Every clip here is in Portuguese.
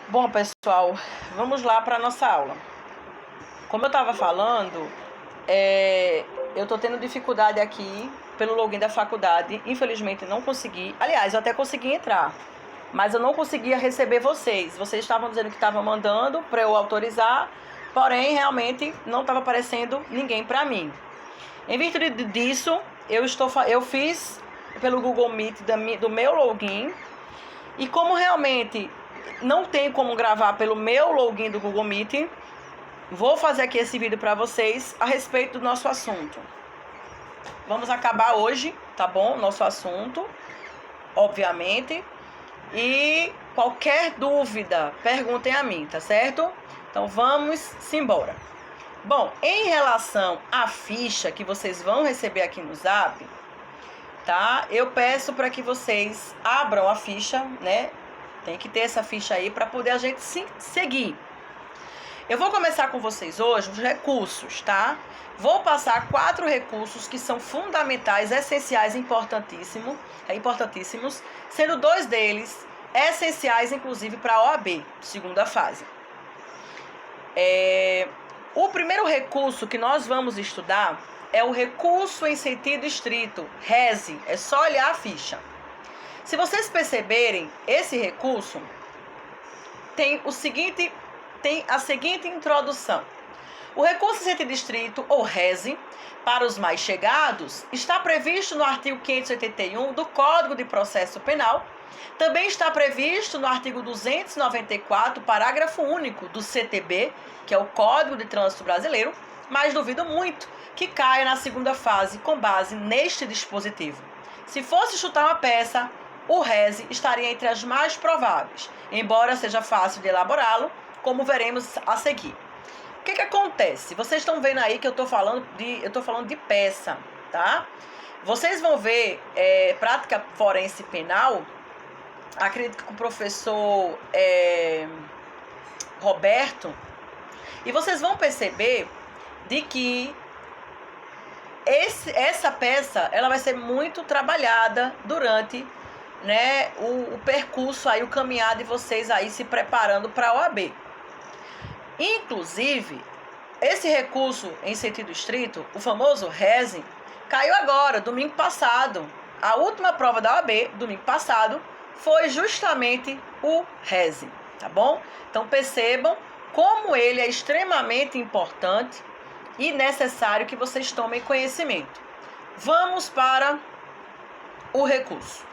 Bom, pessoal, vamos lá para a nossa aula. Como eu estava falando, eu estou tendo dificuldade aqui pelo login da faculdade. Infelizmente não consegui. Aliás, eu até consegui entrar, mas eu não conseguia receber vocês. Vocês estavam dizendo que estavam mandando para eu autorizar, porém realmente não estava aparecendo ninguém para mim. Em virtude disso, eu fiz pelo Google Meet do meu login. E como realmente não tem como gravar pelo meu login do Google Meet, vou fazer aqui esse vídeo para vocês a respeito do nosso assunto. Vamos acabar hoje, tá bom? Nosso assunto, obviamente. E qualquer dúvida, perguntem a mim, tá certo? Então vamos embora. Bom, em relação à ficha que vocês vão receber aqui no Zap, tá? Eu peço para que vocês abram a ficha, né? Tem que ter essa ficha aí para poder a gente seguir. Eu vou começar com vocês hoje os recursos, tá? Vou passar 4 recursos que são fundamentais, essenciais, importantíssimos, sendo 2 deles essenciais, inclusive, para a OAB, segunda fase. O primeiro recurso que nós vamos estudar é o recurso em sentido estrito, RESE, é só olhar a ficha. Se vocês perceberem, esse recurso tem a seguinte introdução. O recurso em sentido estrito, ou RESE, para os mais chegados, está previsto no artigo 581 do Código de Processo Penal. Também está previsto no artigo 294, parágrafo único do CTB, que é o Código de Trânsito Brasileiro, mas duvido muito que caia na segunda fase com base neste dispositivo. Se fosse chutar uma peça, o RESE estaria entre as mais prováveis, embora seja fácil de elaborá-lo, como veremos a seguir. O que acontece? Vocês estão vendo aí que eu estou falando de peça, tá? Vocês vão ver prática forense penal, acredito que com o professor Roberto, e vocês vão perceber de que essa peça ela vai ser muito trabalhada durante, né, o percurso aí, o caminhar de vocês aí se preparando para a OAB. Inclusive, esse recurso em sentido estrito, o famoso RESE, caiu agora, domingo passado. A última prova da OAB, domingo passado, foi justamente o RESE, tá bom? Então percebam como ele é extremamente importante e necessário que vocês tomem conhecimento. Vamos para o recurso.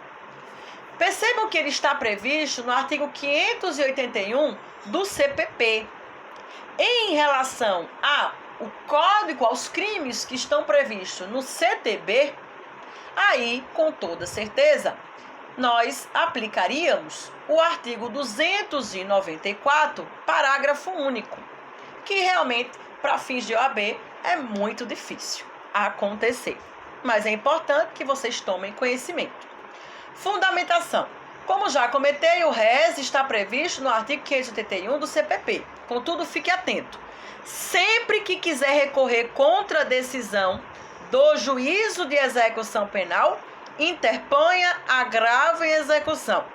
Percebam que ele está previsto no artigo 581 do CPP. Em relação ao código, aos crimes que estão previstos no CTB, aí, com toda certeza, nós aplicaríamos o artigo 294, parágrafo único, que realmente, para fins de OAB, é muito difícil acontecer. Mas é importante que vocês tomem conhecimento. Fundamentação. Como já comentei, o RESE está previsto no artigo 581 do CPP. Contudo, fique atento. Sempre que quiser recorrer contra a decisão do juízo de execução penal, interponha agravo em execução.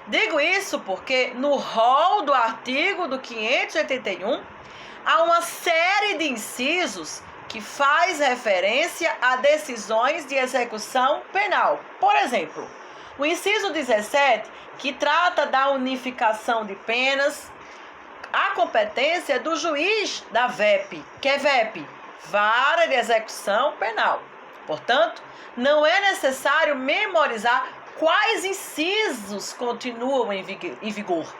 Digo isso porque no rol do artigo do 581 há uma série de incisos que faz referência a decisões de execução penal. Por exemplo, o inciso 17, que trata da unificação de penas, a competência é do juiz da VEP, que é VEP, Vara de Execução Penal. Portanto, não é necessário memorizar quais incisos continuam em vigor.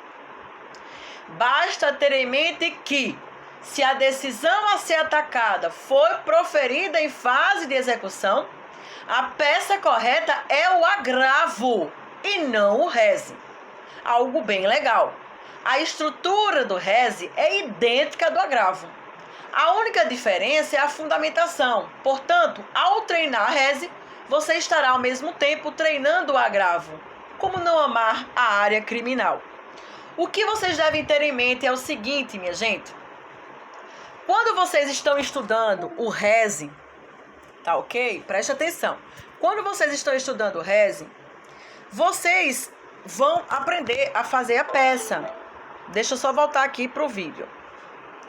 Basta ter em mente que, se a decisão a ser atacada foi proferida em fase de execução, a peça correta é o agravo e não o RESE. Algo bem legal. A estrutura do RESE é idêntica à do agravo. A única diferença é a fundamentação. Portanto, ao treinar RESE, você estará ao mesmo tempo treinando o agravo. Como não amar a área criminal? O que vocês devem ter em mente é o seguinte, minha gente. Quando vocês estão estudando o RESE, tá ok? Preste atenção. Quando vocês estão estudando o RESE, vocês vão aprender a fazer a peça. Deixa eu só voltar aqui para o vídeo.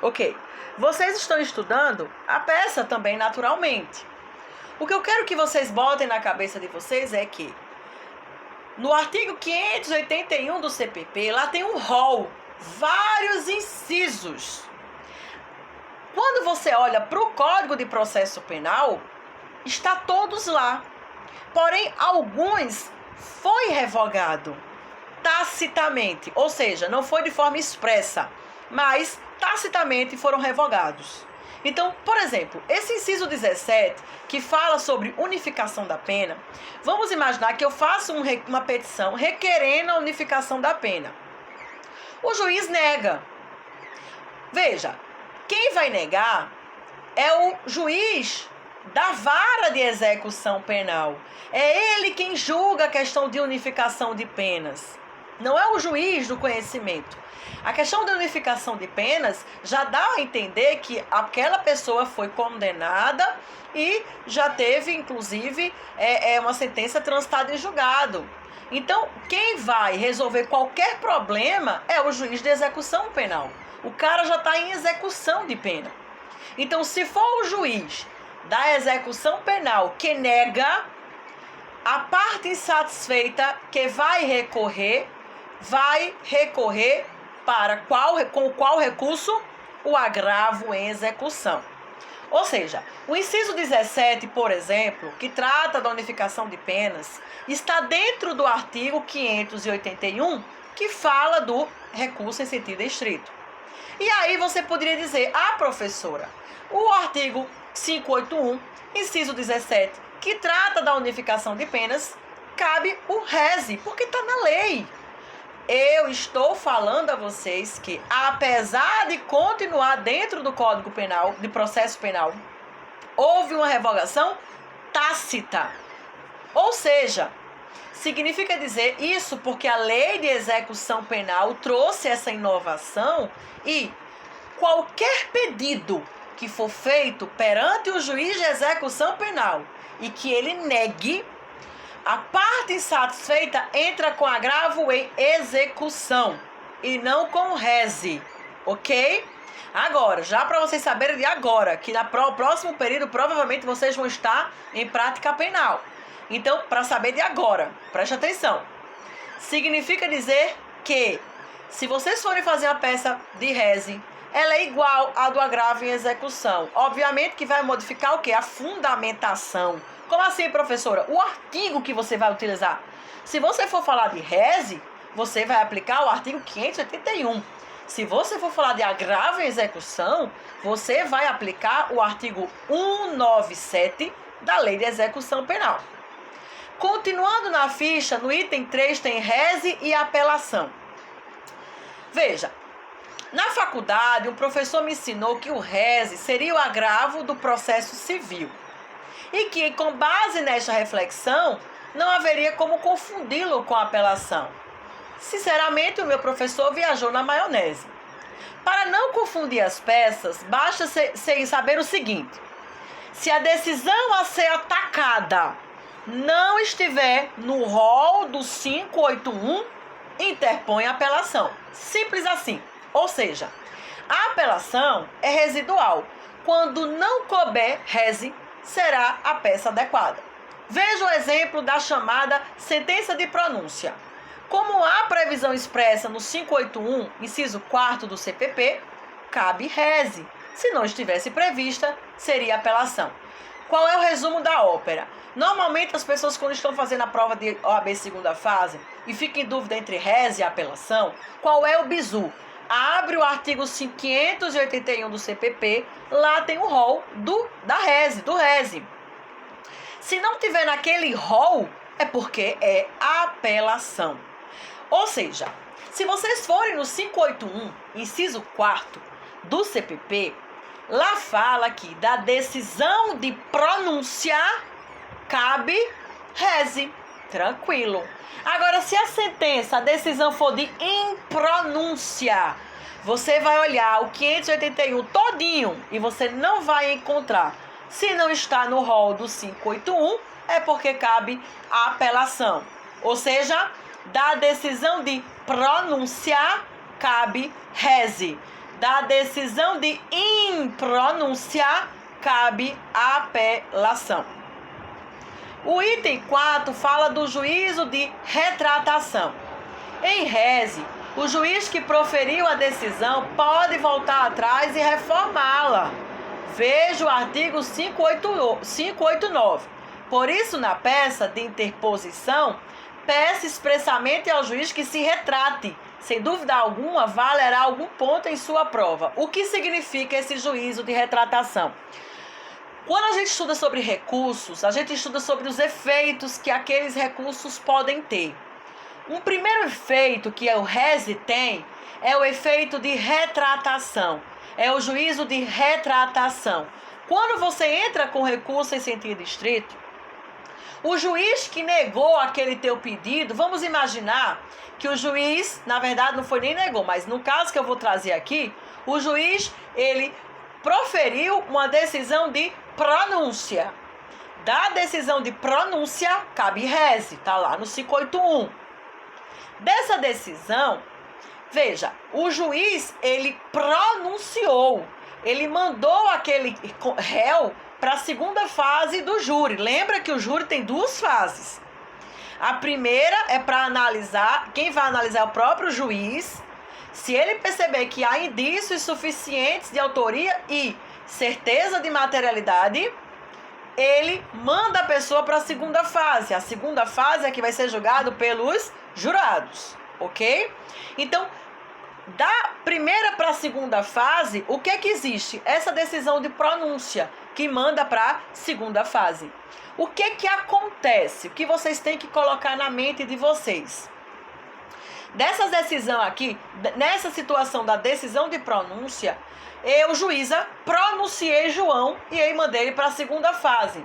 Ok. Vocês estão estudando a peça também naturalmente. O que eu quero que vocês botem na cabeça de vocês é que no artigo 581 do CPP, lá tem um rol, vários incisos. Quando você olha para o Código de Processo Penal, está todos lá. Porém, alguns foi revogado tacitamente, ou seja, não foi de forma expressa, mas tacitamente foram revogados. Então, por exemplo, esse inciso 17, que fala sobre unificação da pena, vamos imaginar que eu faço uma petição requerendo a unificação da pena. O juiz nega. Veja, quem vai negar é o juiz da vara de execução penal. É ele quem julga a questão de unificação de penas. Não é o juiz do conhecimento. A questão da unificação de penas já dá a entender que aquela pessoa foi condenada e já teve, inclusive, uma sentença transitada em julgado. Então, quem vai resolver qualquer problema é o juiz de execução penal. O cara já está em execução de pena. Então, se for o juiz da execução penal que nega, a parte insatisfeita que vai recorrer com qual recurso? O agravo em execução. Ou seja, o inciso 17, por exemplo, que trata da unificação de penas, está dentro do artigo 581, que fala do recurso em sentido estrito. E aí você poderia dizer, professora, o artigo 581, inciso 17, que trata da unificação de penas, cabe o rese, porque está na lei. Eu estou falando a vocês que, apesar de continuar dentro do Código Penal, de processo penal, houve uma revogação tácita. Ou seja, significa dizer isso porque a lei de execução penal trouxe essa inovação e qualquer pedido que for feito perante o juiz de execução penal e que ele negue, a parte insatisfeita entra com agravo em execução e não com rese, ok? Agora, já para vocês saberem de agora, que no próximo período provavelmente vocês vão estar em prática penal. Então, para saber de agora, preste atenção. Significa dizer que, se vocês forem fazer a peça de rese, ela é igual à do agravo em execução. Obviamente que vai modificar o quê? A fundamentação. Como assim, professora? O artigo que você vai utilizar. Se você for falar de rese, você vai aplicar o artigo 581. Se você for falar de agravo em execução, você vai aplicar o artigo 197 da Lei de Execução Penal. Continuando na ficha, no item 3 tem rese e apelação. Veja, na faculdade, um professor me ensinou que o rese seria o agravo do processo civil. E que, com base nesta reflexão, não haveria como confundi-lo com a apelação. Sinceramente, o meu professor viajou na maionese. Para não confundir as peças, basta saber o seguinte: se a decisão a ser atacada não estiver no rol do 581, interpõe a apelação. Simples assim. Ou seja, a apelação é residual. Quando não couber rese, será a peça adequada. Veja o exemplo da chamada sentença de pronúncia. Como há previsão expressa no 581, inciso 4º do CPP, cabe rese. Se não estivesse prevista, seria apelação. Qual é o resumo da ópera? Normalmente as pessoas, quando estão fazendo a prova de OAB segunda fase e ficam em dúvida entre rese e apelação, qual é o bizu? Abre o artigo 581 do CPP, lá tem o rol da rese, do rese. Se não tiver naquele rol, é porque é apelação. Ou seja, se vocês forem no 581, inciso 4º do CPP, lá fala que da decisão de pronunciar cabe rese. Tranquilo. Agora, se a sentença, a decisão for de impronúncia, você vai olhar o 581 todinho e você não vai encontrar. Se não está no rol do 581, é porque cabe a apelação. Ou seja, da decisão de pronunciar cabe reze. Da decisão de impronúncia, cabe apelação. O item 4 fala do juízo de retratação. Em reze, o juiz que proferiu a decisão pode voltar atrás e reformá-la. Veja o artigo 589. Por isso, na peça de interposição, peça expressamente ao juiz que se retrate. Sem dúvida alguma, valerá algum ponto em sua prova. O que significa esse juízo de retratação? Quando a gente estuda sobre recursos, a gente estuda sobre os efeitos que aqueles recursos podem ter. Um primeiro efeito que o reze tem é o efeito de retratação. É o juízo de retratação. Quando você entra com recurso em sentido estrito, o juiz que negou aquele teu pedido, vamos imaginar que o juiz, na verdade não foi nem negou, mas no caso que eu vou trazer aqui, o juiz, ele proferiu uma decisão de pronúncia. Da decisão de pronúncia, cabe reze, tá lá no 581. Dessa decisão, veja, o juiz, ele pronunciou, ele mandou aquele réu para a segunda fase do júri. Lembra que o júri tem duas fases. A primeira é para analisar, quem vai analisar é o próprio juiz. Se ele perceber que há indícios suficientes de autoria e certeza de materialidade, ele manda a pessoa para a segunda fase. A segunda fase é que vai ser julgado pelos jurados, ok? Então, da primeira para a segunda fase, o que é que existe? Essa decisão de pronúncia que manda para a segunda fase. O que é que acontece? O que vocês têm que colocar na mente de vocês? Dessa decisão aqui, nessa situação da decisão de pronúncia, eu, juíza, pronunciei João e aí mandei ele para a segunda fase.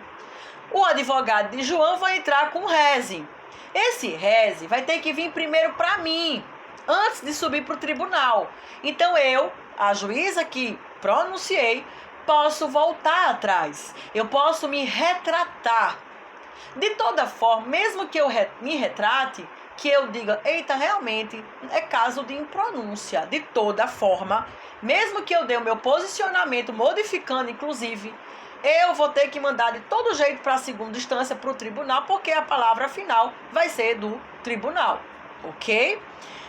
O advogado de João vai entrar com reze. Esse reze vai ter que vir primeiro para mim, antes de subir para o tribunal. Então eu, a juíza que pronunciei, posso voltar atrás. Eu posso me retratar. De toda forma, mesmo que eu me retrate, que eu diga, eita, realmente é caso de impronúncia. De toda forma, mesmo que eu dê o meu posicionamento, modificando inclusive, eu vou ter que mandar de todo jeito para a segunda instância, para o tribunal, porque a palavra final vai ser do tribunal, ok?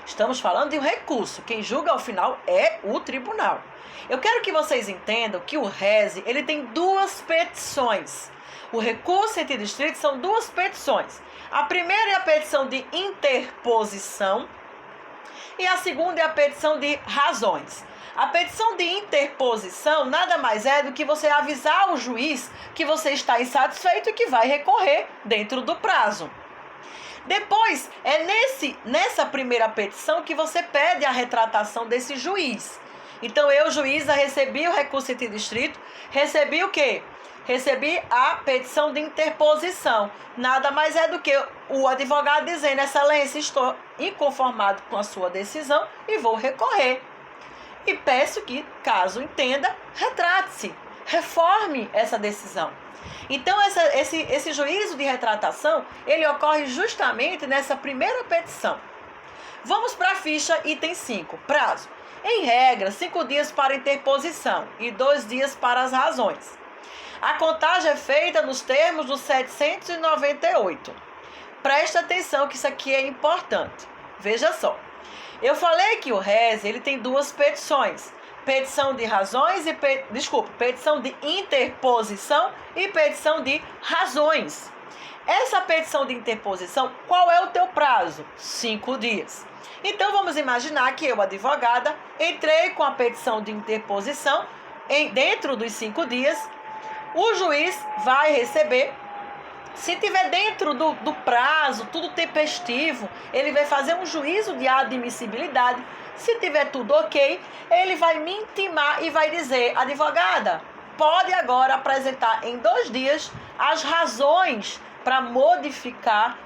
Estamos falando de um recurso. Quem julga ao final é o tribunal. Eu quero que vocês entendam que o reze, ele tem duas petições. O recurso em sentido estrito são duas petições. A primeira é a petição de interposição e a segunda é a petição de razões. A petição de interposição nada mais é do que você avisar o juiz que você está insatisfeito e que vai recorrer dentro do prazo. Depois, é nessa primeira petição que você pede a retratação desse juiz. Então, eu, juíza, recebi o recurso em sentido estrito, recebi o quê? Recebi a petição de interposição. Nada mais é do que o advogado dizendo, excelência, estou inconformado com a sua decisão e vou recorrer. E peço que, caso entenda, retrate-se, reforme essa decisão. Então, esse juízo de retratação, ele ocorre justamente nessa primeira petição. Vamos para a ficha item 5, prazo. Em regra, 5 dias para interposição e 2 dias para as razões. A contagem é feita nos termos do 798. Presta atenção que isso aqui é importante. Veja só. Eu falei que o reze, ele tem duas petições. Petição de razões e petição de interposição e petição de razões. Essa petição de interposição, qual é o teu prazo? 5 dias. Então vamos imaginar que eu, advogada, entrei com a petição de interposição dentro dos 5 dias. O juiz vai receber. Se tiver dentro do prazo, tudo tempestivo, ele vai fazer um juízo de admissibilidade. Se tiver tudo ok, ele vai me intimar e vai dizer, advogada, pode agora apresentar em 2 dias as razões para modificar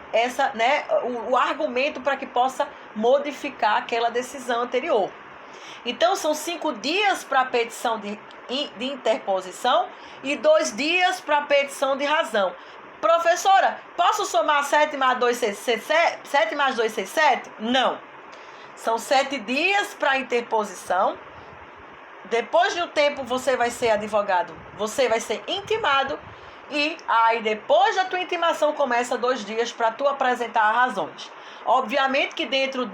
o argumento para que possa modificar aquela decisão anterior. Então, são 5 dias para a petição de interposição e 2 dias para a petição de razão. Professora, posso somar 7 mais 2, 7 mais 2, 6, 7? Não. São 7 dias para interposição. Depois de um tempo você vai ser advogado, você vai ser intimado. E aí depois da tua intimação começa 2 dias para tu apresentar razões. Obviamente que dentro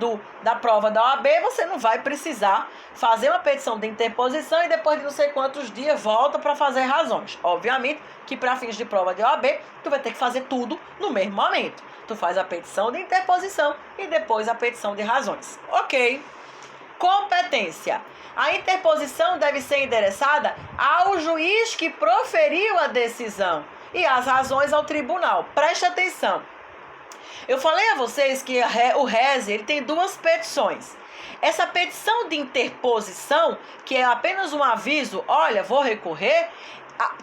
da prova da OAB você não vai precisar fazer uma petição de interposição e depois de não sei quantos dias volta para fazer razões. Obviamente que para fins de prova de OAB tu vai ter que fazer tudo no mesmo momento. Tu faz a petição de interposição e depois a petição de razões. Ok. Competência. A interposição deve ser endereçada ao juiz que proferiu a decisão e as razões ao tribunal. Preste atenção. Eu falei a vocês que o RESE ele tem 2 petições. Essa petição de interposição, que é apenas um aviso, olha, vou recorrer,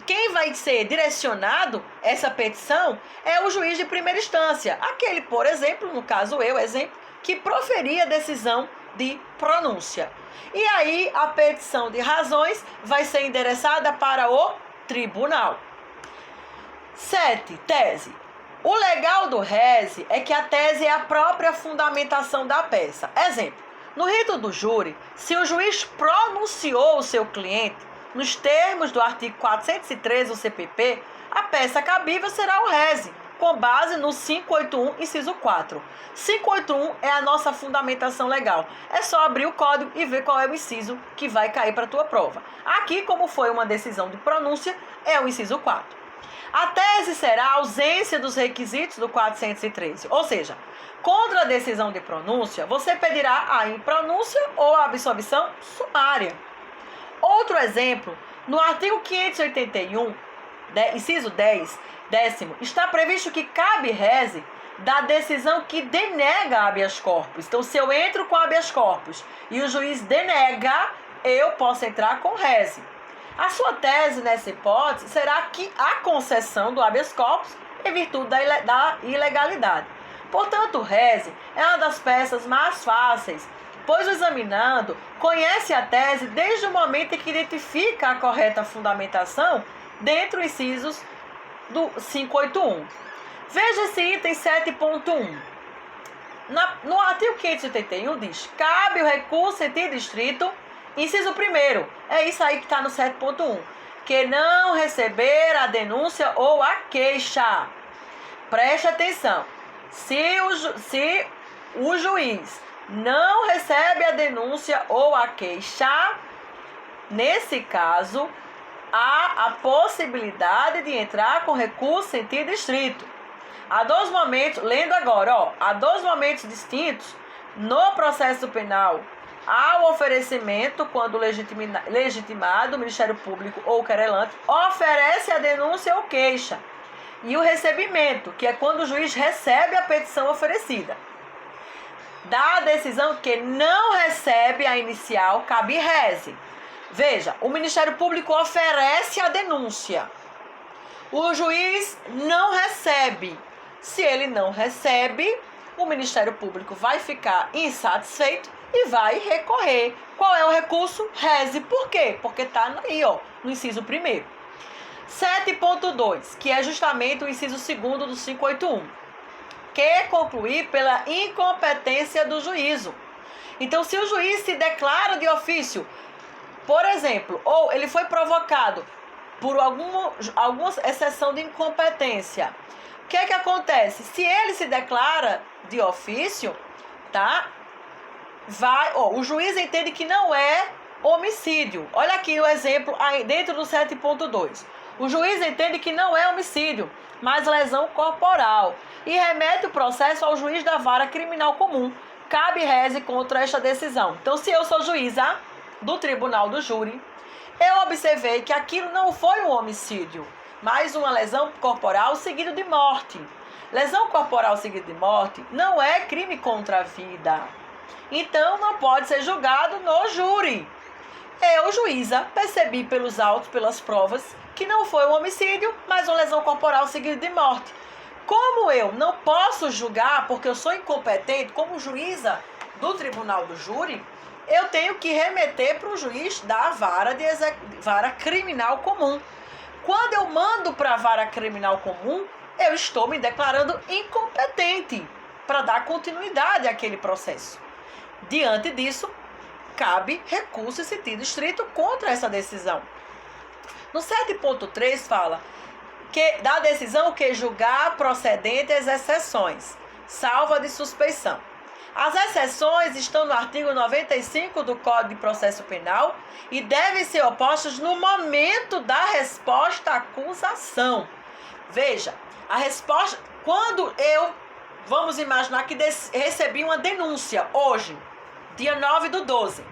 quem vai ser direcionado essa petição é o juiz de primeira instância. Aquele, por exemplo, no caso que proferia a decisão de pronúncia. E aí a petição de razões vai ser endereçada para o tribunal. 7. Tese. O legal do RESE é que a tese é a própria fundamentação da peça. Exemplo, no rito do júri, se o juiz pronunciou o seu cliente nos termos do artigo 413 do CPP, a peça cabível será o RESE, com base no 581, inciso 4. 581 é a nossa fundamentação legal. É só abrir o código e ver qual é o inciso que vai cair para a tua prova. Aqui, como foi uma decisão de pronúncia, é o inciso 4. A tese será a ausência dos requisitos do 413, ou seja, contra a decisão de pronúncia, você pedirá a impronúncia ou a absolvição sumária. Outro exemplo, no artigo 581, inciso 10, décimo, está previsto que cabe RESE da decisão que denega habeas corpus. Então, se eu entro com habeas corpus e o juiz denega, eu posso entrar com RESE. A sua tese nessa hipótese será que a concessão do habeas corpus em virtude da ilegalidade. Portanto, o RESE é uma das peças mais fáceis, pois o examinando conhece a tese desde o momento em que identifica a correta fundamentação dentro dos incisos do 581. Veja esse item 7.1. No artigo 581 diz: cabe o recurso em sentido estrito, inciso 1º, é isso aí que está no 7.1, que não receber a denúncia ou a queixa. Preste atenção. Se o juiz não recebe a denúncia ou a queixa, nesse caso, há a possibilidade de entrar com recurso em sentido estrito. Há 2 momentos, lendo agora, há 2 momentos distintos no processo penal. Há o oferecimento, quando o legitimado, o Ministério Público ou o querelante oferece a denúncia ou queixa. E o recebimento, que é quando o juiz recebe a petição oferecida. Da decisão que não recebe a inicial, cabe RESE. Veja, o Ministério Público oferece a denúncia. O juiz não recebe. Se ele não recebe, o Ministério Público vai ficar insatisfeito e vai recorrer. Qual é o recurso? RESE. Por quê? Porque está aí, no inciso 1º. 7.2, que é justamente o inciso 2º do 581, que concluir pela incompetência do juízo. Então, se o juiz se declara de ofício, por exemplo, ou ele foi provocado por alguma exceção de incompetência, o que é que acontece? Se ele se declara de ofício, tá? O juiz entende que não é homicídio. Olha aqui o exemplo aí dentro do 7.2. O juiz entende que não é homicídio, mas lesão corporal, e remete o processo ao juiz da vara criminal comum. Cabe RESE contra esta decisão. Então, se eu sou juíza do tribunal do júri, eu observei que aquilo não foi um homicídio, mas uma lesão corporal seguida de morte. Lesão corporal seguida de morte não é crime contra a vida. Então, não pode ser julgado no júri. Eu, juíza, percebi pelos autos, pelas provas, que não foi um homicídio, mas uma lesão corporal seguida de morte. Como eu não posso julgar, porque eu sou incompetente, como juíza do tribunal do júri, eu tenho que remeter para o juiz da vara criminal comum. Quando eu mando para a vara criminal comum, eu estou me declarando incompetente para dar continuidade àquele processo. Diante disso, cabe recurso em sentido estrito contra essa decisão. No 7.3 fala que da decisão que julgar procedente as exceções, salvo a de suspeição. As exceções estão no artigo 95 do Código de Processo Penal e devem ser opostas no momento da resposta à acusação. Veja, a resposta, vamos imaginar que recebi uma denúncia hoje, dia 9/12.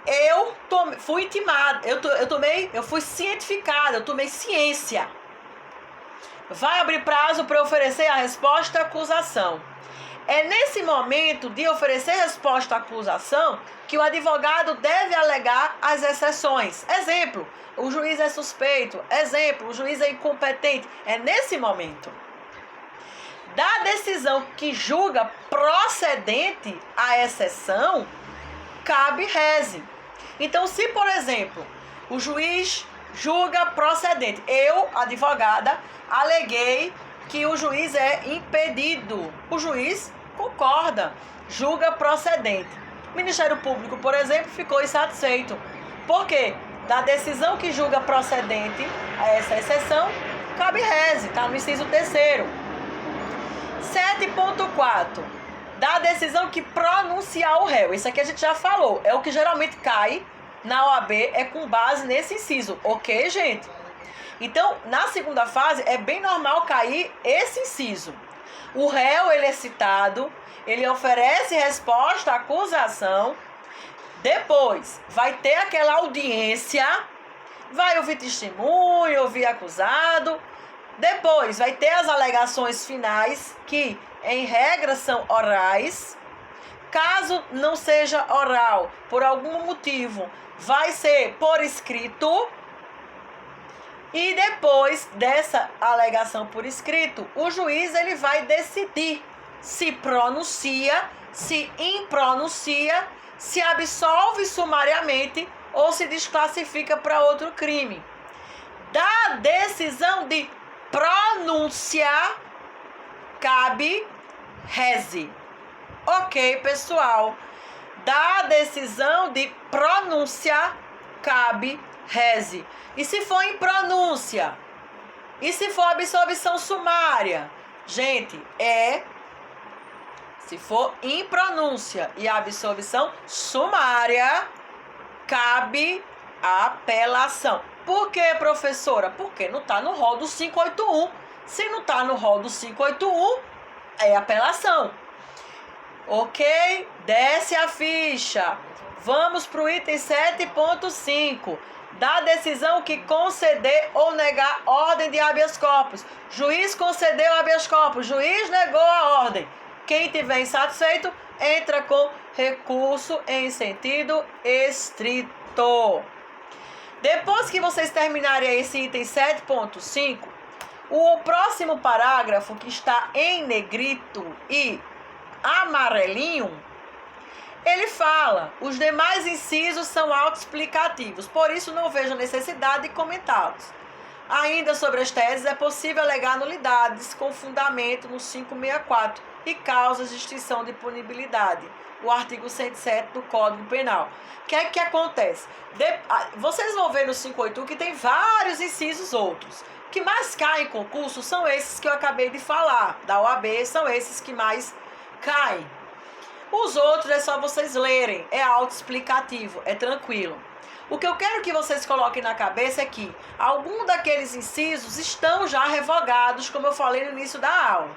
Eu fui intimada, eu fui cientificada, eu tomei ciência. Vai abrir prazo para oferecer a resposta à acusação. É nesse momento de oferecer resposta à acusação que o advogado deve alegar as exceções. Exemplo, o juiz é suspeito. Exemplo, o juiz é incompetente. É nesse momento da decisão que julga procedente a exceção, cabe reze. Então, se, por exemplo, o juiz julga procedente, eu, advogada, aleguei que o juiz é impedido. O juiz concorda, julga procedente. O Ministério Público, por exemplo, ficou insatisfeito. Por quê? Da decisão que julga procedente a essa exceção, cabe reze, está no inciso 3º. 7.4. Da decisão que pronunciar o réu. Isso aqui a gente já falou. É o que geralmente cai na OAB, é com base nesse inciso. Ok, gente? Então, na segunda fase, é bem normal cair esse inciso. O réu, ele é citado, ele oferece resposta à acusação, depois vai ter aquela audiência, vai ouvir testemunho, ouvir acusado, depois vai ter as alegações finais, que em regra são orais. Caso não seja oral, por algum motivo, vai ser por escrito. E depois dessa alegação por escrito, o juiz ele vai decidir se pronuncia, se impronuncia, se absolve sumariamente ou se desclassifica para outro crime. Da decisão de pronúncia, cabe reze. Ok, pessoal? Da decisão de pronúncia, cabe reze. E se for impronúncia? E se for absolvição sumária? Gente, se for impronúncia e absolvição sumária, cabe apelação. Por quê, professora? Porque não está no rol do 581. Se não está no rol do 581, é apelação. Ok? Desce a ficha. Vamos para o item 7.5. Da decisão que conceder ou negar ordem de habeas corpus. Juiz concedeu habeas corpus, juiz negou a ordem. Quem tiver insatisfeito, entra com recurso em sentido estrito. Depois que vocês terminarem esse item 7.5, o próximo parágrafo, que está em negrito e amarelinho, ele fala, os demais incisos são autoexplicativos, por isso não vejo necessidade de comentá-los. Ainda sobre as teses, é possível alegar nulidades com fundamento no 564 e causas de extinção de punibilidade, o artigo 107 do Código Penal. O que é que acontece? Vocês vão ver no 581 que tem vários incisos outros. O que mais cai em concurso são esses que eu acabei de falar, da OAB, são esses que mais caem. Os outros é só vocês lerem, é autoexplicativo, é tranquilo. O que eu quero que vocês coloquem na cabeça é que alguns daqueles incisos estão já revogados, como eu falei no início da aula.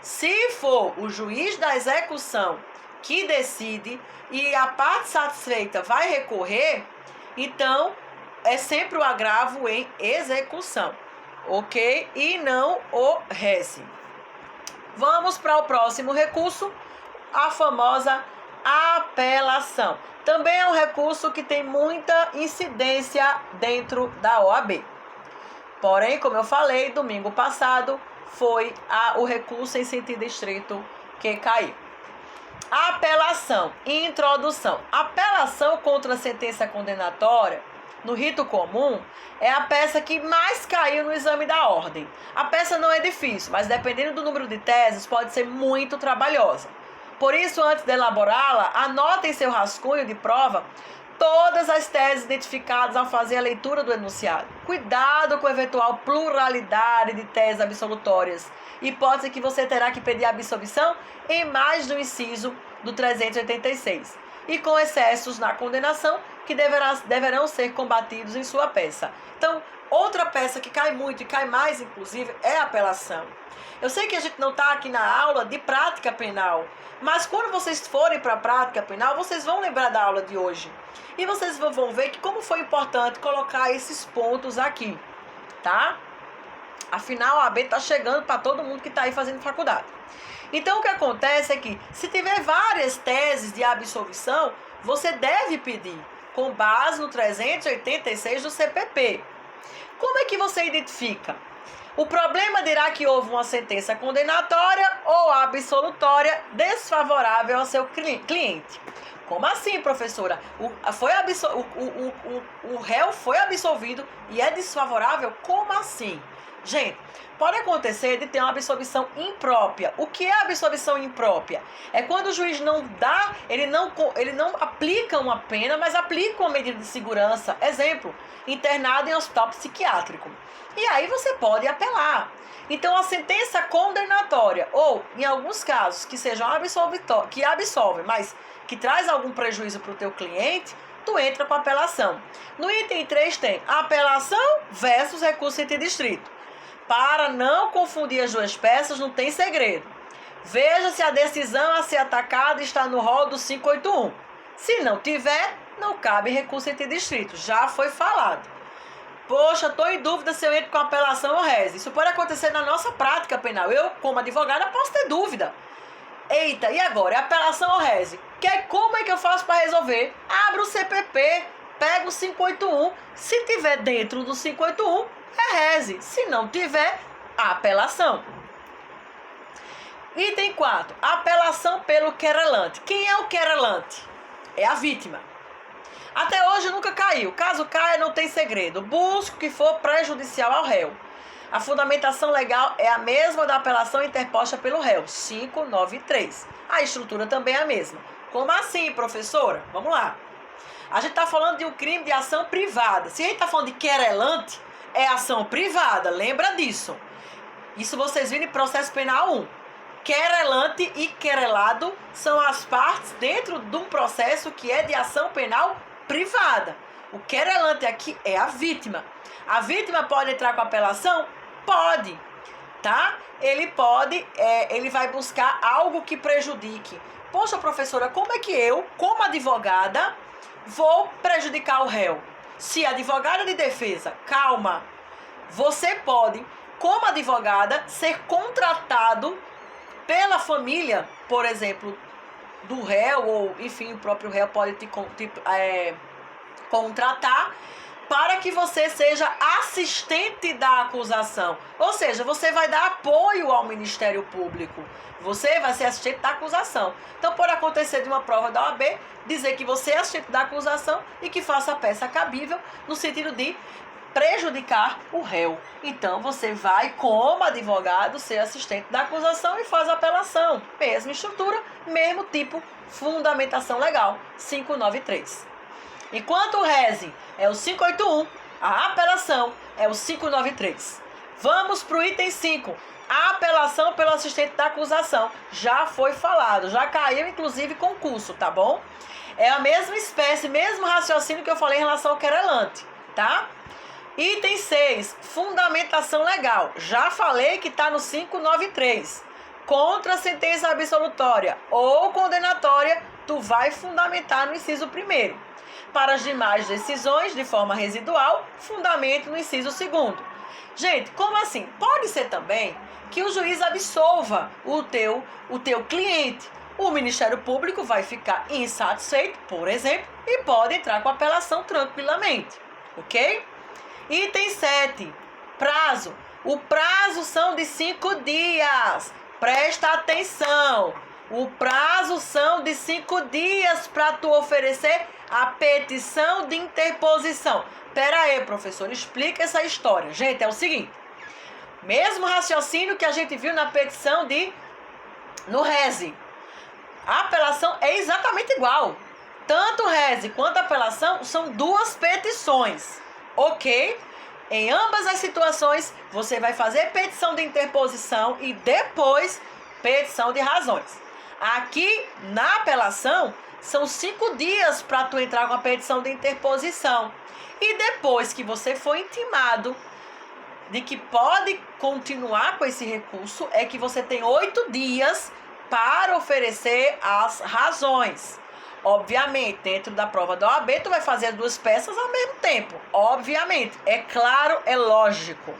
Se for o juiz da execução que decide e a parte satisfeita vai recorrer, então é sempre o agravo em execução, ok? E não o reze. Vamos para o próximo recurso, a famosa apelação. Também é um recurso que tem muita incidência dentro da OAB. Porém, como eu falei, domingo passado foi o recurso em sentido estrito que caiu. Apelação, introdução. Apelação contra a sentença condenatória, no rito comum, é a peça que mais caiu no exame da ordem. A peça não é difícil, mas dependendo do número de teses, pode ser muito trabalhosa. Por isso, antes de elaborá-la, anote em seu rascunho de prova todas as teses identificadas ao fazer a leitura do enunciado. Cuidado com a eventual pluralidade de teses absolutórias, hipótese que você terá que pedir absolvição em mais do inciso do 386, e com excessos na condenação que deverão ser combatidos em sua peça. Então, outra peça que cai muito e cai mais, inclusive, é a apelação. Eu sei que a gente não está aqui na aula de prática penal, mas quando vocês forem para a prática penal, vocês vão lembrar da aula de hoje. E vocês vão ver que como foi importante colocar esses pontos aqui, tá? Afinal, a AB está chegando para todo mundo que está aí fazendo faculdade. Então, o que acontece é que, se tiver várias teses de absolvição, você deve pedir, com base no 386 do CPP. Como é que você identifica? O problema dirá que houve uma sentença condenatória ou absolutória desfavorável ao seu cliente. Como assim, professora? O réu foi absolvido e é desfavorável? Como assim? Gente, pode acontecer de ter uma absolvição imprópria. O que é absolvição imprópria? É quando o juiz não dá, ele não aplica uma pena, mas aplica uma medida de segurança. Exemplo, internado em hospital psiquiátrico. E aí você pode apelar. Então, a sentença condenatória, ou, em alguns casos, que sejam que absolve, mas que traz algum prejuízo para o teu cliente, tu entra com apelação. No item 3 tem apelação versus recurso em distrito. Para não confundir as duas peças, não tem segredo. Veja se a decisão a ser atacada está no rol do 581. Se não tiver, não cabe recurso em distrito. Já foi falado. Poxa, estou em dúvida se eu entro com apelação ou reze. Isso pode acontecer na nossa prática penal. Eu, como advogada, posso ter dúvida. Eita, e agora? É apelação ou reze? Como é que eu faço para resolver? Abro o CPP, pego o 581. Se tiver dentro do 581, é reze. Se não tiver, apelação. Item 4. Apelação pelo querelante. Quem é o querelante? É a vítima. Até hoje nunca caiu. Caso caia, não tem segredo. Busque o que for prejudicial ao réu. A fundamentação legal é a mesma da apelação interposta pelo réu, 593. A estrutura também é a mesma. Como assim, professora? Vamos lá. A gente está falando de um crime de ação privada. Se a gente está falando de querelante, é ação privada. Lembra disso. Isso vocês viram em processo penal 1. Querelante e querelado são as partes dentro de um processo que é de ação penal privada. O querelante aqui é a vítima. A vítima pode entrar com apelação? Pode, tá? Ele pode, ele vai buscar algo que prejudique. Poxa, professora, como é que eu, como advogada, vou prejudicar o réu? Se advogada de defesa, calma, você pode, como advogada, ser contratado pela família, por exemplo, do réu, ou enfim, o próprio réu pode te contratar para que você seja assistente da acusação. Ou seja, você vai dar apoio ao Ministério Público. Você vai ser assistente da acusação. Então, pode acontecer de uma prova da OAB dizer que você é assistente da acusação e que faça a peça cabível no sentido de prejudicar o réu. Então, você vai, como advogado, ser assistente da acusação e faz a apelação. Mesma estrutura, mesmo tipo, fundamentação legal, 593. Enquanto o reze é o 581, a apelação é o 593. Vamos para o item 5. A apelação pelo assistente da acusação. Já foi falado, já caiu inclusive concurso, tá bom? É a mesma espécie, mesmo raciocínio que eu falei em relação ao querelante, tá? Item 6, fundamentação legal. Já falei que está no 593. Contra a sentença absolutória ou condenatória, tu vai fundamentar no inciso 1º. Para as demais decisões, de forma residual, fundamento no inciso 2º. Gente, como assim? Pode ser também que o juiz absolva o teu cliente. O Ministério Público vai ficar insatisfeito, por exemplo, e pode entrar com apelação tranquilamente, ok? Item 7, prazo. O prazo são de 5 dias. Presta atenção. O prazo são de 5 dias para tu oferecer a petição de interposição. Pera aí, professor, explica essa história. Gente, é o seguinte. Mesmo raciocínio que a gente viu na petição no reze. A apelação é exatamente igual. Tanto reze quanto apelação são duas petições, ok? Em ambas as situações, você vai fazer petição de interposição e depois petição de razões. Aqui, na apelação, são 5 dias para tu entrar com a petição de interposição. E depois que você for intimado de que pode continuar com esse recurso, é que você tem 8 dias para oferecer as razões. Obviamente, dentro da prova da OAB, tu vai fazer as duas peças ao mesmo tempo. Obviamente, é claro, é lógico.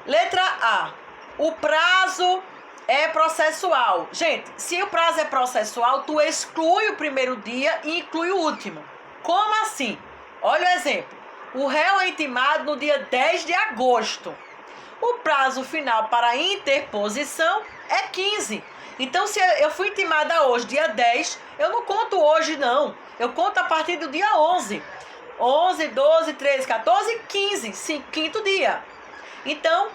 Letra A. O prazo é processual. Gente, se o prazo é processual, tu exclui o primeiro dia e inclui o último. Como assim? Olha o exemplo. O réu é intimado no dia 10 de agosto. O prazo final para interposição é 15. Então, se eu fui intimada hoje, dia 10, eu não conto hoje, não. Eu conto a partir do dia 11. 11, 12, 13, 14, 15. Quinto dia. Então,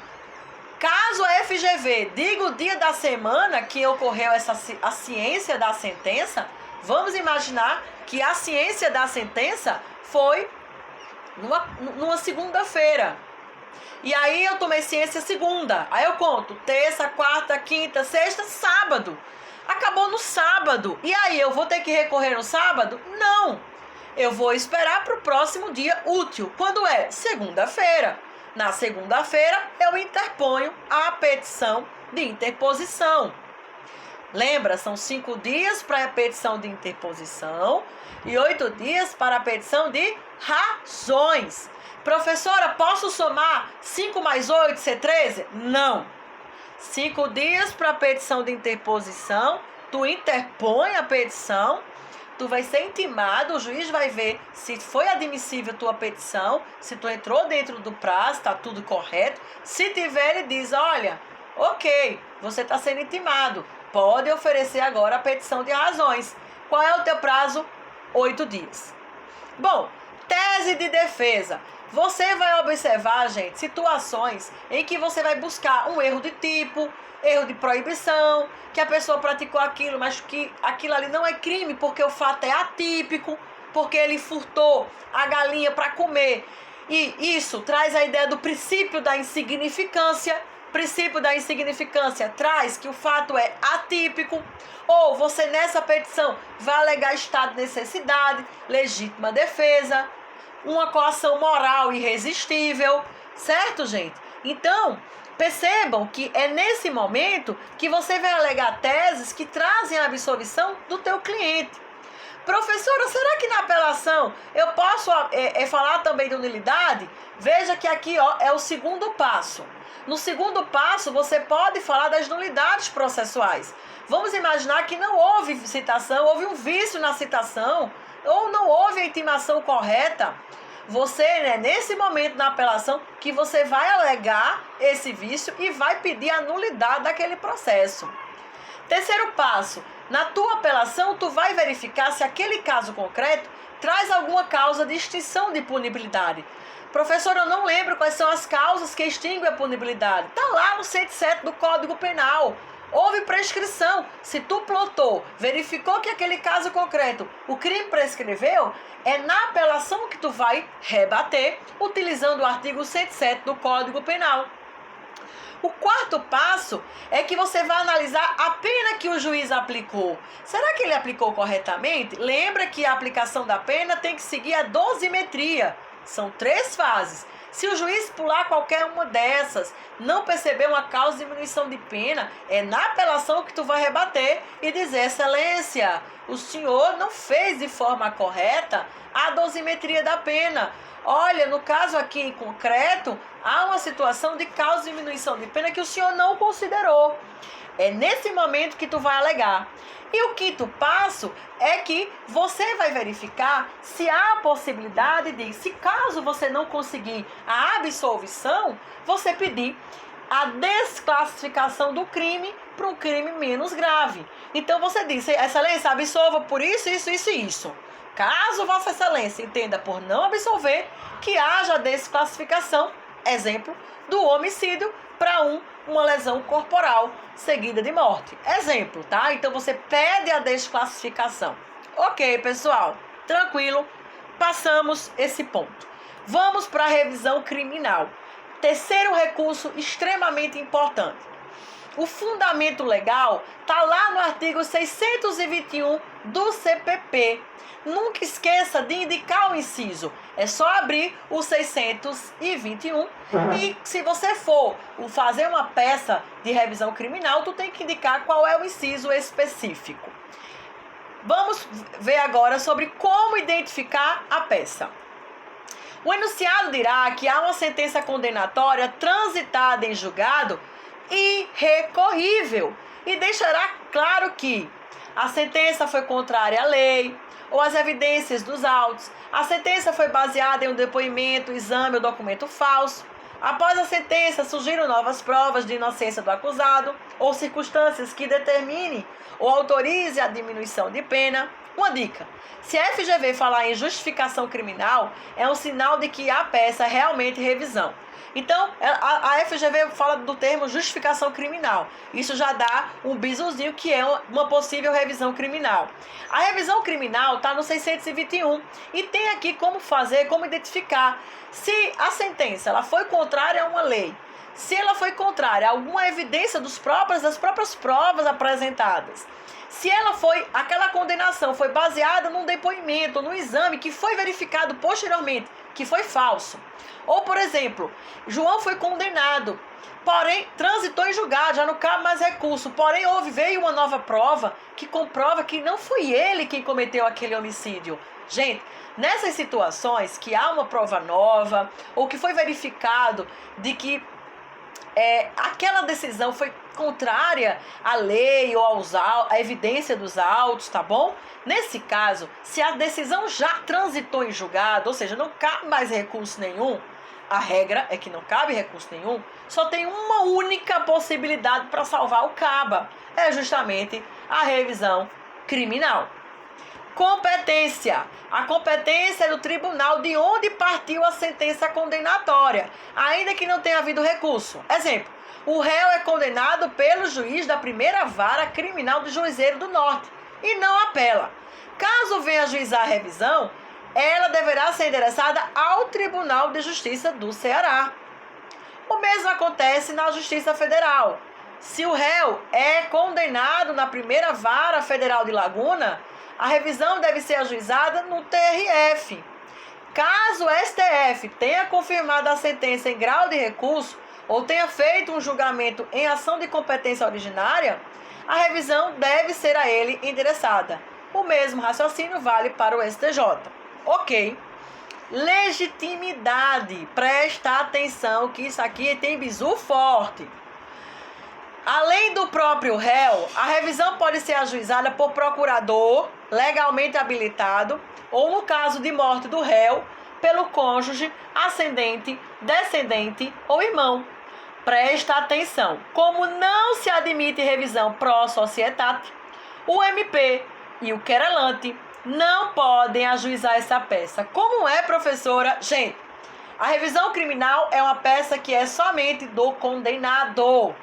caso a FGV diga o dia da semana que ocorreu a ciência da sentença, vamos imaginar que a ciência da sentença foi numa segunda-feira. E aí eu tomei ciência segunda. Aí eu conto terça, quarta, quinta, sexta, sábado. Acabou no sábado. E aí eu vou ter que recorrer no sábado? Não. Eu vou esperar para o próximo dia útil. Quando é? Segunda-feira. Na segunda-feira eu interponho a petição de interposição. Lembra, são 5 dias para a petição de interposição e 8 dias para a petição de razões. Professora, posso somar 5 mais 8 ser 13? Não. 5 dias para a petição de interposição, tu interpõe a petição, tu vai ser intimado, o juiz vai ver se foi admissível tua petição, se tu entrou dentro do prazo, está tudo correto. Se tiver, ele diz, olha, ok, você está sendo intimado, pode oferecer agora a petição de razões. Qual é o teu prazo? 8 dias. Bom, tese de defesa. Você vai observar, gente, situações em que você vai buscar um erro de tipo, erro de proibição, que a pessoa praticou aquilo, mas que aquilo ali não é crime porque o fato é atípico, porque ele furtou a galinha para comer. E isso traz a ideia do princípio da insignificância. Princípio da insignificância traz que o fato é atípico. Ou você nessa petição vai alegar estado de necessidade, legítima defesa, uma coação moral irresistível, certo, gente? Então, percebam que é nesse momento que você vai alegar teses que trazem a absolvição do teu cliente. Professora, será que na apelação eu posso falar também de nulidade? Veja que aqui é o segundo passo. No segundo passo, você pode falar das nulidades processuais. Vamos imaginar que não houve citação, houve um vício na citação, ou não houve a intimação correta. Você, nesse momento na apelação, que você vai alegar esse vício e vai pedir a nulidade daquele processo. Terceiro passo, na tua apelação, tu vai verificar se aquele caso concreto traz alguma causa de extinção de punibilidade. Professor, eu não lembro quais são as causas que extinguem a punibilidade. Está lá no 107 do Código Penal. Houve prescrição. Se tu plotou, verificou que aquele caso concreto, o crime prescreveu, é na apelação que tu vai rebater, utilizando o artigo 107 do Código Penal. O quarto passo é que você vai analisar a pena que o juiz aplicou. Será que ele aplicou corretamente? Lembra que a aplicação da pena tem que seguir a dosimetria. São 3 fases. Se o juiz pular qualquer uma dessas, não perceber uma causa de diminuição de pena, é na apelação que tu vai rebater e dizer, excelência, o senhor não fez de forma correta a dosimetria da pena. Olha, no caso aqui em concreto, há uma situação de causa de diminuição de pena que o senhor não considerou. É nesse momento que tu vai alegar. E o quinto passo é que você vai verificar se há a possibilidade de, se caso você não conseguir a absolvição, você pedir a desclassificação do crime para um crime menos grave. Então você diz, excelência, absolva por isso, isso, isso e isso. Caso Vossa Excelência entenda por não absolver, que haja desclassificação, exemplo, do homicídio para uma lesão corporal seguida de morte. Exemplo, tá? Então você pede a desclassificação. Ok, pessoal, tranquilo, passamos esse ponto. Vamos para a revisão criminal. Terceiro recurso extremamente importante. O fundamento legal está lá no artigo 621 do CPP. Nunca esqueça de indicar o inciso. É só abrir o 621 e se você for fazer uma peça de revisão criminal, tu tem que indicar qual é o inciso específico. Vamos ver agora sobre como identificar a peça. O enunciado dirá que há uma sentença condenatória transitada em julgado irrecorrível e deixará claro que a sentença foi contrária à lei ou às evidências dos autos, a sentença foi baseada em um depoimento, exame ou documento falso, após a sentença surgiram novas provas de inocência do acusado ou circunstâncias que determinem ou autorize a diminuição de pena. Uma dica: se a FGV falar em justificação criminal, é um sinal de que há peça realmente revisão. Então, a FGV fala do termo justificação criminal. Isso já dá um bisuzinho que é uma possível revisão criminal. A revisão criminal está no 621 e tem aqui como fazer, como identificar se a sentença ela foi contrária a uma lei, se ela foi contrária a alguma evidência das próprias provas apresentadas, se aquela condenação foi baseada num depoimento, num exame que foi verificado posteriormente que foi falso. Ou, por exemplo, João foi condenado, porém transitou em julgado, já não cabe mais recurso, porém veio uma nova prova que comprova que não foi ele quem cometeu aquele homicídio. Gente, nessas situações que há uma prova nova ou que foi verificado de que aquela decisão foi contrária à lei ou à evidência dos autos, tá bom? Nesse caso, se a decisão já transitou em julgado, ou seja, não cabe mais recurso nenhum, a regra é que não cabe recurso nenhum, só tem uma única possibilidade para salvar o caba, é justamente a revisão criminal. Competência. A competência é do tribunal de onde partiu a sentença condenatória, ainda que não tenha havido recurso. Exemplo: o réu é condenado pelo juiz da primeira vara criminal do Juizeiro do Norte e não apela. Caso venha ajuizar a revisão, ela deverá ser endereçada ao Tribunal de Justiça do Ceará. O mesmo acontece na Justiça Federal. Se o réu é condenado na primeira vara federal de Laguna, a revisão deve ser ajuizada no TRF. Caso o STF tenha confirmado a sentença em grau de recurso ou tenha feito um julgamento em ação de competência originária, a revisão deve ser a ele endereçada. O mesmo raciocínio vale para o STJ. Ok. Legitimidade. Presta atenção que isso aqui tem bizu forte. Além do próprio réu, a revisão pode ser ajuizada por procurador legalmente habilitado ou, no caso de morte do réu, pelo cônjuge, ascendente, descendente ou irmão. Presta atenção. Como não se admite revisão pro societate, o MP e o querelante não podem ajuizar essa peça. Como é, professora? Gente, a revisão criminal é uma peça que é somente do condenado.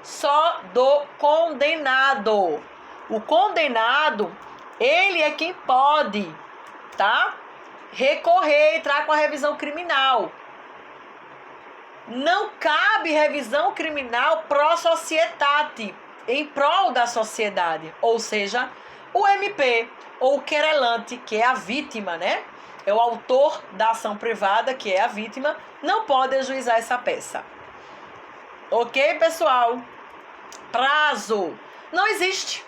Só do condenado. O condenado, ele é quem pode, tá? Recorrer, entrar com a revisão criminal. Não cabe revisão criminal pro societate, em prol da sociedade. Ou seja, o MP ou o querelante, que é a vítima, né? É o autor da ação privada, que é a vítima, não pode ajuizar essa peça. Ok, pessoal? Prazo. Não existe.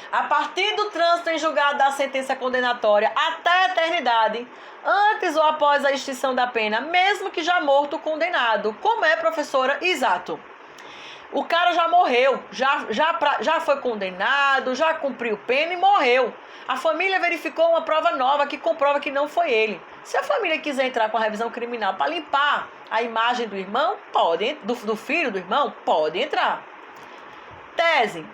A partir do trânsito em julgado da sentença condenatória até a eternidade, antes ou após a extinção da pena, mesmo que já morto o condenado. Como é, professora? Exato. O cara já morreu, já foi condenado, já cumpriu pena e morreu. A família verificou uma prova nova que comprova que não foi ele. Se a família quiser entrar com a revisão criminal para limpar a imagem do irmão, pode, do filho do irmão, pode entrar. Tese.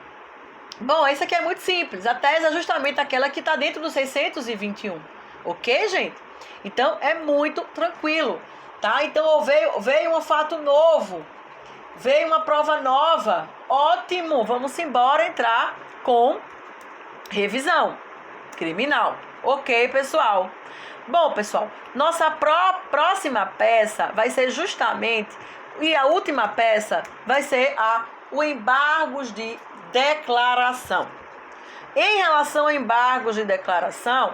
Bom, isso aqui é muito simples. A tese é justamente aquela que está dentro do 621. Ok, gente? Então, é muito tranquilo, tá? Então, veio um fato novo Veio uma prova nova. Ótimo, vamos embora entrar com revisão criminal. Ok, pessoal? Bom, pessoal, nossa próxima peça vai ser justamente, e a última peça vai ser o embargos de declaração. Em relação a embargos de declaração,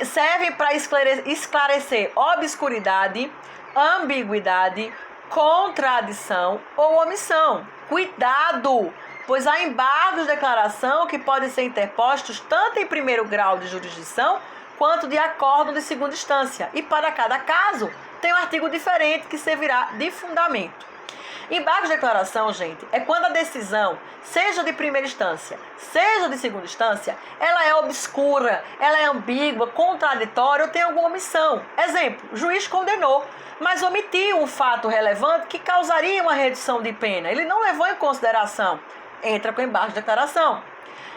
servem para esclarecer obscuridade, ambiguidade, contradição ou omissão. Cuidado, pois há embargos de declaração que podem ser interpostos tanto em primeiro grau de jurisdição quanto de acórdão de segunda instância. E para cada caso, tem um artigo diferente que servirá de fundamento. Embargos de declaração, gente, é quando a decisão, seja de primeira instância, seja de segunda instância, ela é obscura, ela é ambígua, contraditória ou tem alguma omissão. Exemplo, o juiz condenou, mas omitiu um fato relevante que causaria uma redução de pena. Ele não levou em consideração. Entra com embargo de declaração.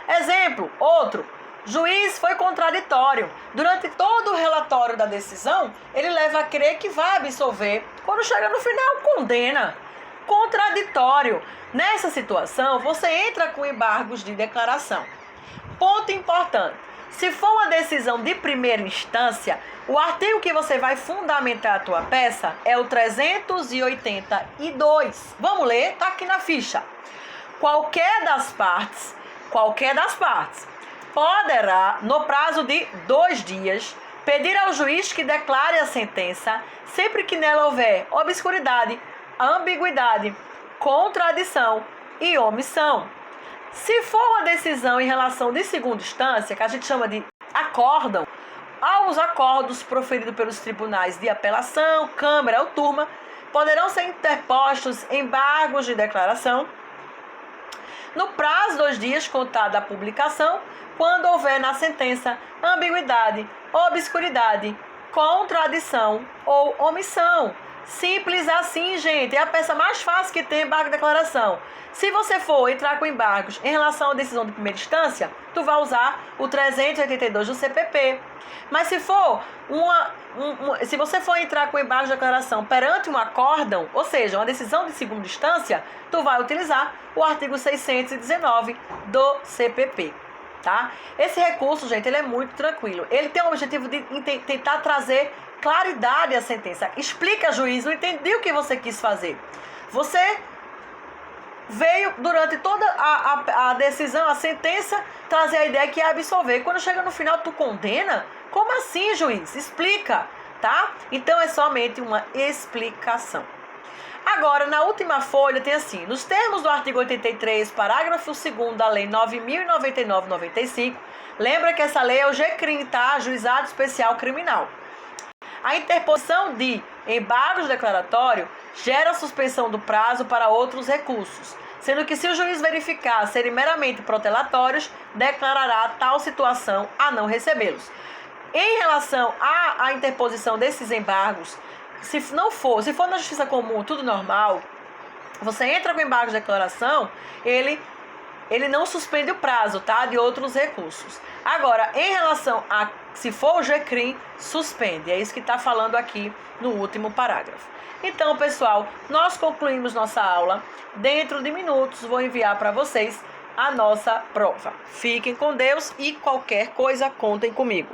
Exemplo, outro, juiz foi contraditório. Durante todo o relatório da decisão, ele leva a crer que vai absolver. Quando chega no final, condena. Contraditório. Nessa situação, você entra com embargos de declaração. Ponto importante. Se for uma decisão de primeira instância, o artigo que você vai fundamentar a tua peça é o 382. Vamos ler? Está aqui na ficha. Qualquer das partes poderá, no prazo de 2 dias, pedir ao juiz que declare a sentença, sempre que nela houver obscuridade, ambiguidade, contradição e omissão. Se for uma decisão em relação de segunda instância, que a gente chama de acórdão, aos acordos proferidos pelos tribunais de apelação, Câmara ou Turma, poderão ser interpostos embargos de declaração no prazo de 2 dias contado da publicação, quando houver na sentença ambiguidade, obscuridade, contradição ou omissão. Simples assim, gente. É a peça mais fácil que tem embargo de declaração. Se você for entrar com embargos em relação à decisão de primeira instância, tu vai usar o 382 do CPP. Mas se for se você for entrar com embargo de declaração perante um acórdão, ou seja, uma decisão de segunda instância, tu vai utilizar o artigo 619 do CPP. Tá? Esse recurso, gente, ele é muito tranquilo. Ele tem o objetivo de tentar trazer claridade à sentença. Explica, juiz, não entendi o que você quis fazer. Você veio durante toda a decisão, a sentença, trazer a ideia que é absolver. Quando chega no final, tu condena? Como assim, juiz? Explica, tá? Então é somente uma explicação. Agora, na última folha tem assim: nos termos do artigo 83, parágrafo 2º da Lei 9.099/95, lembra que essa lei é o GCRIM, tá? Juizado Especial Criminal. A interposição de embargos declaratório gera suspensão do prazo para outros recursos, sendo que se o juiz verificar serem meramente protelatórios, declarará tal situação a não recebê-los. Em relação à interposição desses embargos, se for na justiça comum, tudo normal, você entra com embargo de declaração, ele não suspende o prazo, tá? De outros recursos. Agora, em relação a se for o GCRIM, suspende. É isso que está falando aqui no último parágrafo. Então, pessoal, nós concluímos nossa aula. Dentro de minutos, vou enviar para vocês a nossa prova. Fiquem com Deus e qualquer coisa, contem comigo.